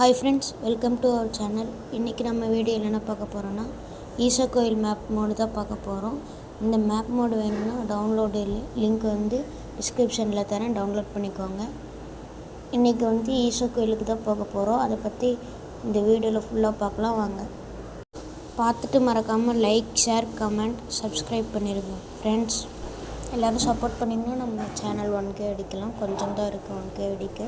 Hi friends, welcome to our channel. இன்றைக்கி நம்ம வீடியோவில் என்ன பார்க்க போகிறோன்னா ஈஷா கோயில் மேப் மோடு தான் பார்க்க போகிறோம். இந்த மேப் மோடு வேணும்னா டவுன்லோடு லிங்க் டிஸ்கிரிப்ஷனில் தரேன், டவுன்லோட் பண்ணிக்கோங்க. இன்றைக்கி ஈஷா கோயிலுக்கு தான் போக போகிறோம். அதை பற்றி இந்த வீடியோவில் ஃபுல்லாக பார்க்கலாம் வாங்க. பார்த்துட்டு மறக்காமல் லைக், ஷேர், கமெண்ட், சப்ஸ்கிரைப் பண்ணிடுங்க ஃப்ரெண்ட்ஸ். எல்லோரும் சப்போர்ட் பண்ணிங்கன்னா நம்ம சேனல் 1K அடிக்கலாம். கொஞ்சம் தான் இருக்குது 1K அடிக்க.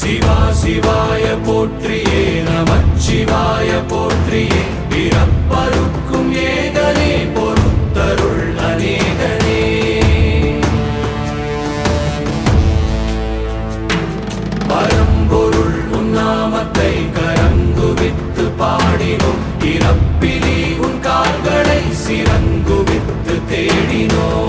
சிவா சிவாய போற்றியே, நமச்சிவாய போற்றியே, பிறப்பருக்கும் ஏகனே பொறுத்தருள் அநேகனே. பரம்பொருள் உன்னாமத்தை கரங்குவித்து பாடினோம், இறப்பிலி உன் கால்களை சிறங்குவித்து தேடினோம்.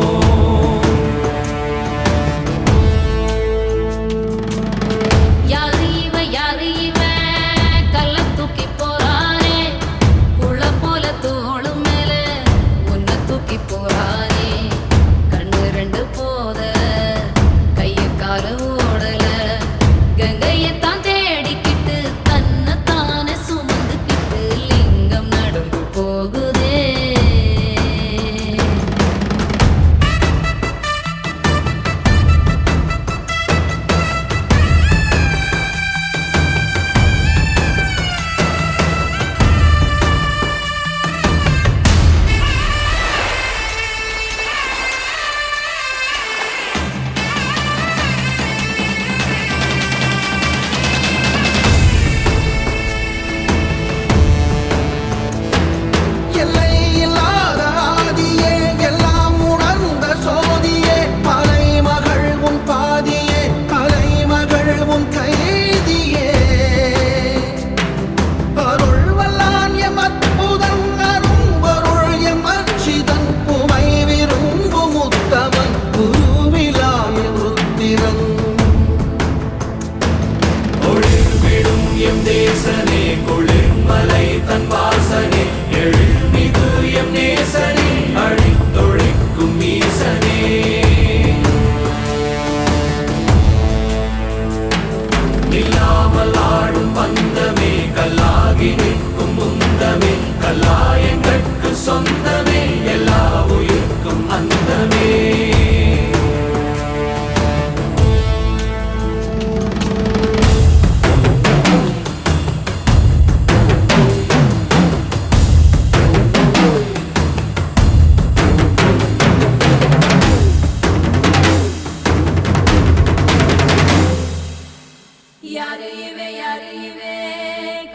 தேசனே குளிர்மலை தன் வாசனே, எழுமிகு எம் நேசனே, அழித்தொழிக்கும் ஈசனே. நில்லாமல் ஆடும் பந்தமே, கல்லாகி நிற்கும் முந்தமே, கல்லாயங்கட்கு சொந்தமே, எல்லா உயிர்க்கும் அந்தமே.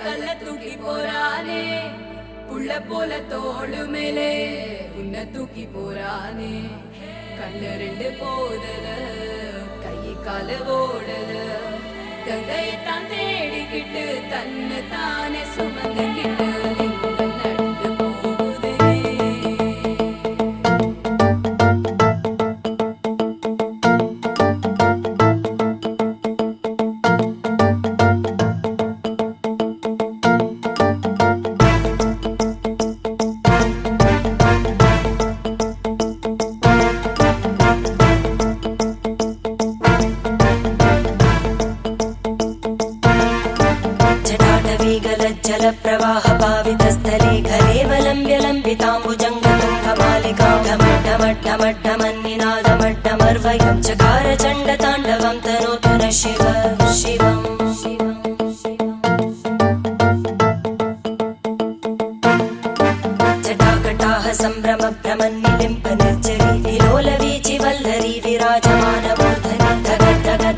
கல்ல தூக்கி போறானே, புள்ள போல தோளு மேலே உன்னை தூக்கி போறானே. கண்ணு ரெண்டு போதல, கை கால ஓடல, கங்கையத்தான் தேடிக்கிட்டு தன்னை தானே சுமந்துக்கிட்டு நடந்து போகுதே. जलप्रवाह पावितस्थले घरेवलम्ब्य लम्बिताम्बुजङ्गतुङ्गमालिकां ढमड्ढमड्ढमड्ढमन्निनादमड्ढमर्वयं चकार चण्डताण्डवं तनोतु नः शिव शिवम्. जटाकटाः सम्भ्रमभ्रमन्निलिम्प निर्जरी विलोलवीचि वल्लरी विराजमानमूर्धनि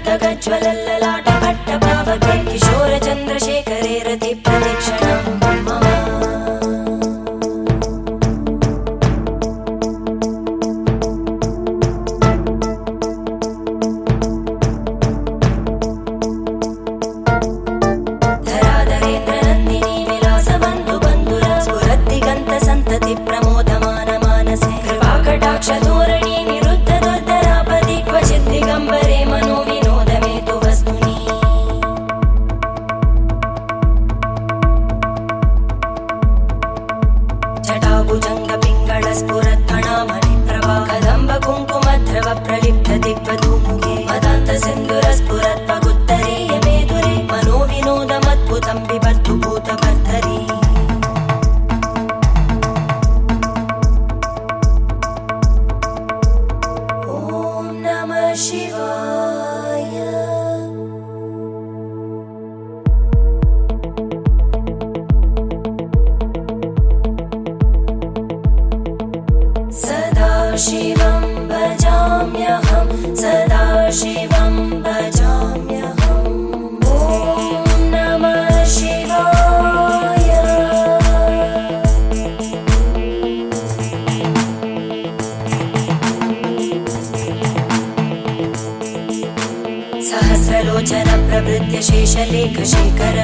धगज्ज्वलल्ललाटपट्टपावके किशोरचन्द्रशेखरे रति प्रदक्षिणं मम. धराधरेन्द्रनन्दिनी विलासबन्धु बन्धुरा स्फुरद्दिगन्त सन्तति प्रमोदमान मानसे. अमृतं बिबर्तु भूतभर्तरी ॐ नमः शिवाय सदाशिवं भजाम्यहं सदाशिवं भजाम्यहम् ॐ नमः शिवाय सहस्रलोचन प्रभृत्य शेषलेखशेखर